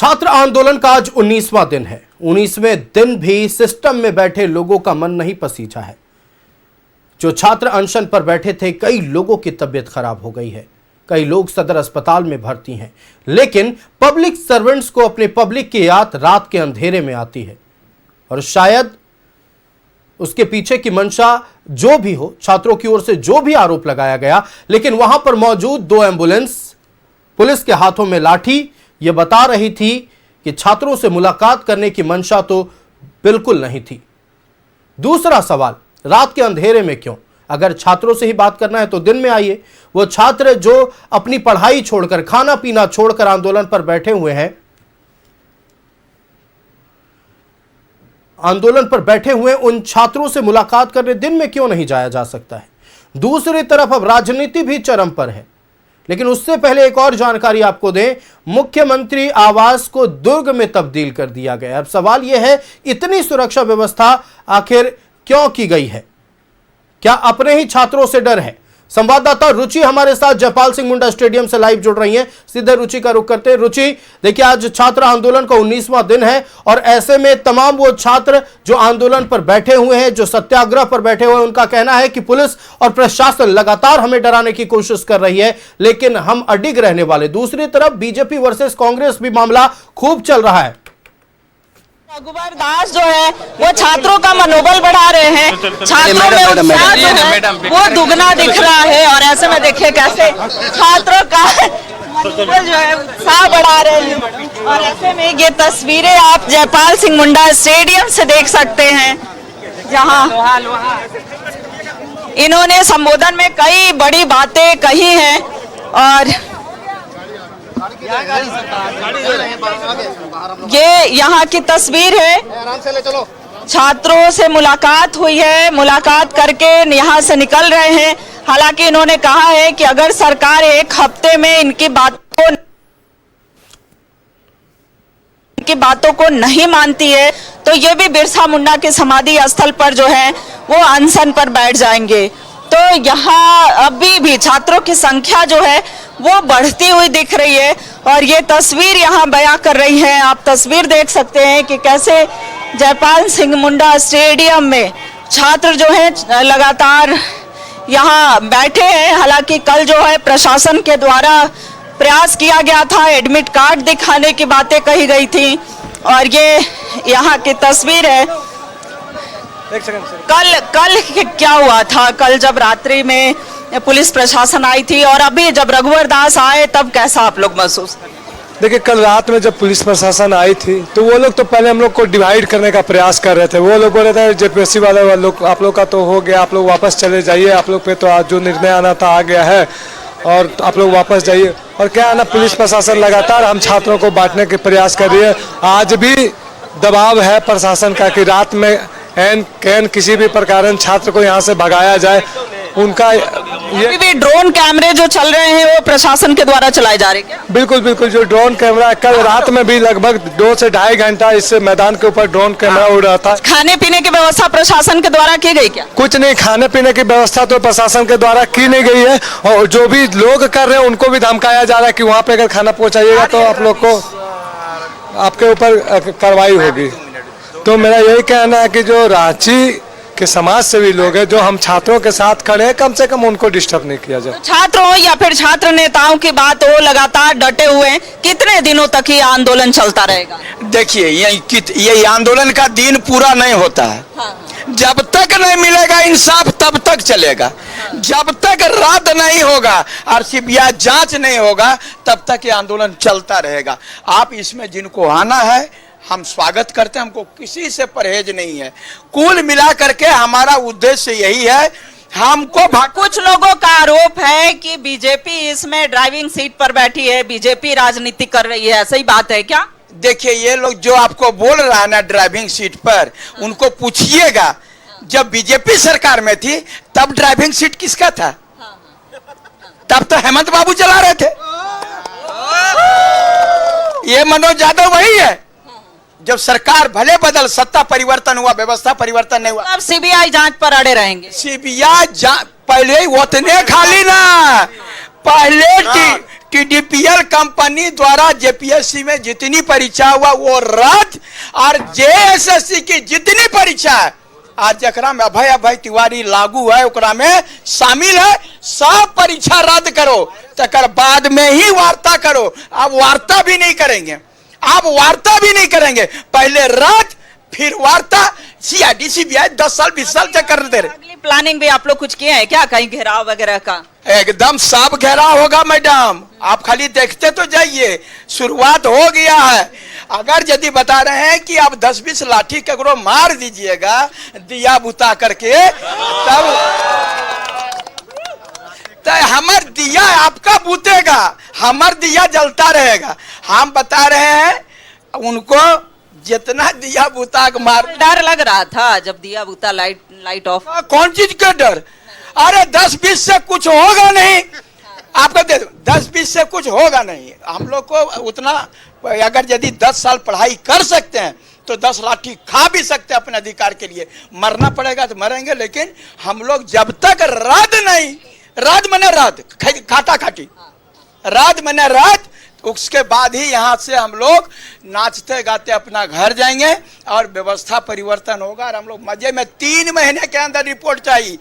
छात्र आंदोलन का आज 19वां दिन है। 19वें दिन भी सिस्टम में बैठे लोगों का मन नहीं पसीजा है। जो छात्र अनशन पर बैठे थे, कई लोगों की तबीयत खराब हो गई है, कई लोग सदर अस्पताल में भर्ती हैं। लेकिन पब्लिक सर्वेंट्स को अपने पब्लिक की याद रात के अंधेरे में आती है और शायद उसके पीछे की मंशा जो भी हो, छात्रों की ओर से जो भी आरोप लगाया गया, लेकिन वहां पर मौजूद 2 एम्बुलेंस पुलिस के हाथों में लाठी यह बता रही थी कि छात्रों से मुलाकात करने की मंशा तो बिल्कुल नहीं थी। दूसरा सवाल, रात के अंधेरे में क्यों? अगर छात्रों से ही बात करना है तो दिन में आइए। वो छात्र जो अपनी पढ़ाई छोड़कर, खाना पीना छोड़कर आंदोलन पर बैठे हुए हैं, आंदोलन पर बैठे हुए उन छात्रों से मुलाकात करने दिन में क्यों नहीं जाया जा सकता है? दूसरी तरफ अब राजनीति भी चरम पर है। लेकिन उससे पहले एक और जानकारी आपको दें, मुख्यमंत्री आवास को दुर्ग में तब्दील कर दिया गया। अब सवाल यह है, इतनी सुरक्षा व्यवस्था आखिर क्यों की गई है? क्या अपने ही छात्रों से डर है? संवाददाता रुचि हमारे साथ जयपाल सिंह मुंडा स्टेडियम से लाइव जुड़ रही हैं। सीधे रुचि का रुख करते हैं। रुचि, देखिए आज छात्र आंदोलन का 19वां दिन है और ऐसे में तमाम वो छात्र जो आंदोलन पर बैठे हुए हैं, जो सत्याग्रह पर बैठे हुए हैं, उनका कहना है कि पुलिस और प्रशासन लगातार हमें डराने की कोशिश कर रही है, लेकिन हम अडिग रहने वाले। दूसरी तरफ बीजेपी वर्सेस कांग्रेस भी मामला खूब चल रहा है। रघुवर दास जो है वो छात्रों का मनोबल बढ़ा रहे हैं, छात्रों में उत्साह जो है वो दुगना दिख रहा है और ऐसे में देखिए कैसे छात्रों का मनोबल जो है उत्साह बढ़ा रहे हैं। और ऐसे में ये तस्वीरें आप जयपाल सिंह मुंडा स्टेडियम से देख सकते हैं, जहां इन्होंने संबोधन में कई बड़ी बातें कही हैं। और ये यहाँ की तस्वीर है, छात्रों से मुलाकात हुई है, मुलाकात करके यहाँ से निकल रहे हैं। हालांकि इन्होंने कहा है कि अगर सरकार 1 हफ्ते में इनकी बातों को नहीं मानती है तो ये भी बिरसा मुंडा के समाधि स्थल पर जो है वो अनशन पर बैठ जाएंगे। तो यहाँ अभी भी छात्रों की संख्या जो है वो बढ़ती हुई दिख रही है और ये तस्वीर यहाँ बयां कर रही है। आप तस्वीर देख सकते हैं कि कैसे जयपाल सिंह मुंडा स्टेडियम में छात्र जो है लगातार यहाँ बैठे हैं। हालांकि कल जो है प्रशासन के द्वारा प्रयास किया गया था, एडमिट कार्ड दिखाने की बातें कही गई थी और ये यहाँ की तस्वीर है। कल क्या हुआ था? कल जब रात्रि में पुलिस प्रशासन आई थी और अभी जब रघुवर दास आए तब कैसा आप लोग महसूस कर? देखिए, कल रात में जब पुलिस प्रशासन आई थी तो वो लोग तो पहले हम लोग को डिवाइड करने का प्रयास कर रहे थे। वो लोग बोल रहे थे जेपीएससी वाले लोग, आप लोग का तो हो गया, आप लोग वापस चले जाइए, आप लोग पे तो आज जो निर्णय आना था आ गया है और आप लोग वापस जाइए। और क्या है ना, पुलिस प्रशासन लगातार हम छात्रों को बांटने के प्रयास कर रही है। आज भी दबाव है प्रशासन का कि रात में किसी भी प्रकार छात्र को यहाँ से भगाया जाए। उनका ये भी ड्रोन कैमरे जो चल रहे हैं वो प्रशासन के द्वारा चलाए जा रहे हैं। बिल्कुल बिल्कुल, जो ड्रोन कैमरा कल रात में भी लगभग 2 से ढाई घंटा इस मैदान के ऊपर ड्रोन कैमरा उड़ रहा था। खाने पीने की व्यवस्था प्रशासन के द्वारा की गई क्या? कुछ नहीं, खाने पीने की व्यवस्था तो प्रशासन के द्वारा की नहीं गई है और जो भी लोग कर रहे हैं उनको भी धमकाया जा रहा है कि वहाँ पे अगर खाना पहुँचाइएगा तो आप लोग को आपके ऊपर कार्रवाई होगी। तो मेरा यही कहना है कि जो रांची के समाज सेवी लोग हैं, जो हम छात्रों के साथ खड़े हैं, कम से कम उनको डिस्टर्ब नहीं किया जाए। छात्रों या फिर छात्र नेताओं की बात हो, लगातार डटे हुए हैं। कितने दिनों तक ये आंदोलन चलता रहेगा? देखिए, ये आंदोलन का दिन पूरा नहीं होता है। जब तक नहीं मिलेगा इंसाफ तब तक चलेगा। जब तक रद्द नहीं होगा और सीबीआई जांच नहीं होगा तब तक ये आंदोलन चलता रहेगा। आप इसमें जिनको आना है हम स्वागत करते हैं, हमको किसी से परहेज नहीं है। कुल मिला करके हमारा उद्देश्य यही है। हमको कुछ लोगों का आरोप है कि बीजेपी इसमें ड्राइविंग सीट पर बैठी है, बीजेपी राजनीति कर रही है, सही बात है क्या? देखिए, ये लोग जो आपको बोल रहा है ना ड्राइविंग सीट पर, उनको पूछिएगा जब बीजेपी सरकार में थी तब ड्राइविंग सीट किसका था? तब तो हेमंत बाबू चला रहे थे। ये मनोज यादव वही है। जब सरकार भले बदल, सत्ता परिवर्तन हुआ, व्यवस्था परिवर्तन नहीं हुआ। अब सीबीआई जांच पर अड़े रहेंगे। सीबीआई पहले ही उतने खाली ना, पहले TDPL कंपनी द्वारा जेपीएससी में जितनी परीक्षा हुआ वो रद्द, और JSSC की जितनी परीक्षा है आज जकरा में अभय तिवारी लागू है ओकरा में शामिल है, सब परीक्षा रद्द करो, तकर बाद में ही वार्ता करो। अब वार्ता भी नहीं करेंगे, आप वार्ता भी नहीं करेंगे, पहले रद्द फिर वार्ता। CID CBI 10 साल 20 साल तक कर दे रहे। अगली प्लानिंग भी आप लोग कुछ किए हैं क्या, कहीं घेराव वगैरह का? एकदम सब घेराव होगा मैडम, आप खाली देखते तो जाइए, शुरुआत हो गया है। अगर यदि बता रहे हैं कि आप 10-20 लाठी ककरो मार दीजिएगा दिया बुता करके, तब हमर दिया आपका बुतेगा, हमर दिया जलता रहेगा। हम बता रहे हैं उनको जितना दिया बुता मार। डर लग रहा था जब दिया बुता लाइट ऑफ? कौन चीज का डर? अरे 10-20 से कुछ होगा नहीं, आपको दे दो 10-20 से कुछ होगा नहीं। हम लोग को उतना, अगर यदि 10 साल पढ़ाई कर सकते हैं तो 10 लाठी खा भी सकते हैं अपने अधिकार के लिए। मरना पड़ेगा तो मरेंगे, लेकिन हम लोग जब तक रद्द नहीं, रद्द मने रद्द, खाटा खाटी, रद्द मने रद्द, उसके बाद ही यहाँ से हम लोग नाचते गाते अपना घर जाएंगे और व्यवस्था परिवर्तन होगा। और हम लोग मजे में 3 महीने के अंदर रिपोर्ट चाहिए।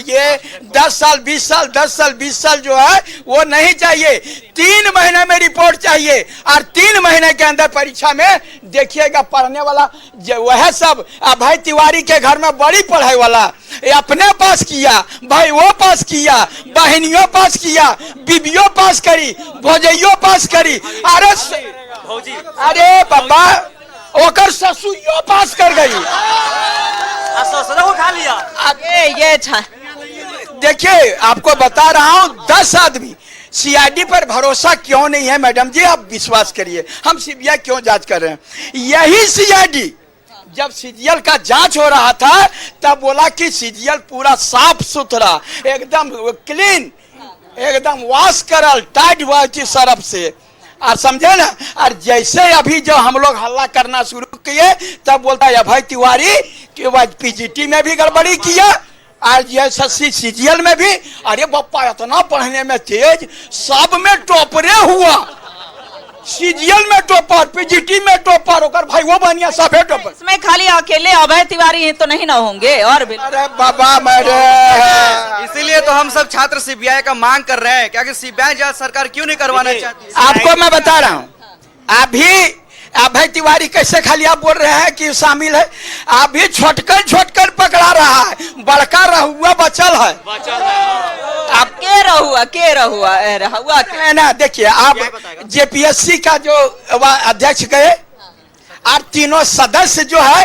ये 10 साल 20 साल 10 साल 20 साल जो है वो नहीं चाहिए, 3 महीने में रिपोर्ट चाहिए। और 3 महीने के अंदर परीक्षा में देखिएगा पढ़ने वाला वह सब अभय तिवारी के घर में बड़ी पढ़ाई वाला अपने पास किया, भाई वो पास किया, बहनियों पास किया, बीबियों पास करी, भौजैयों पास करी, अरे बाबा ओकर ससुरियों पास कर गई। खा लिया ये देखिए आपको बता रहा हूं 10 आदमी। CID पर भरोसा क्यों नहीं है मैडम जी, आप विश्वास करिए। हम CBI क्यों जांच कर रहे हैं? यही CID जब CGL का जांच हो रहा था तब बोला कि CGL पूरा साफ सुथरा, एकदम क्लीन, एकदम वॉश करल टाइट हुआ थी सरफ से, और समझे ना। और जैसे अभी जो हम लोग हल्ला करना शुरू किए तब बोलता है अभय तिवारी कि वह PGT में भी गड़बड़ी किया और JSSC CGL में भी। अरे बप्पा इतना पढ़ने में तेज, सब में टॉपरे हुआ, CGL में टॉपर, PGT में टॉपर, होकर भाई वो बनिया सब है टॉपर। इसमें खाली अकेले अभय तिवारी तो नहीं ना होंगे और भी? अरे बाबा मेरे, इसीलिए तो हम सब छात्र CBI का मांग कर रहे हैं, क्या कि CBI जांच सरकार क्यों नहीं करवाना चाहती? आपको मैं बता रहा हूँ, अभी अभय तिवारी कैसे खाली आप बोल रहे हैं कि शामिल है, अभी छोटकर पकड़ा रहा है, बड़का रहुआ बचल है। आप के रहुआ ना देखिए, आप JPSC का जो अध्यक्ष गए और तीनों सदस्य जो है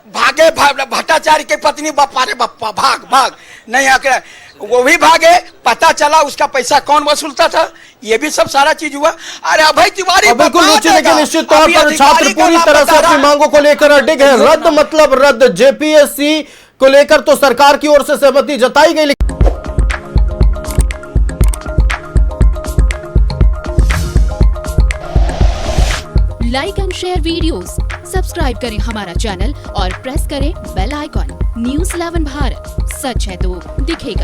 भागे, भट्टाचार्य की पत्नी बप्पा रे बप्पा भाग नहीं आकर वो भी भागे, पता चला उसका पैसा कौन वसूलता था, ये भी सब सारा चीज हुआ। अरे अभय तिवारी बिल्कुल निश्चित तौर पर छात्र पूरी तरह से अपनी मांगों को लेकर अडिग है। रद्द मतलब रद्द, JPSC को लेकर तो सरकार की ओर से सहमति जताई गई। Like and share videos, subscribe करें हमारा चैनल और प्रेस करें बेल आइकॉन। News 11 भारत, सच है तो दिखेगा।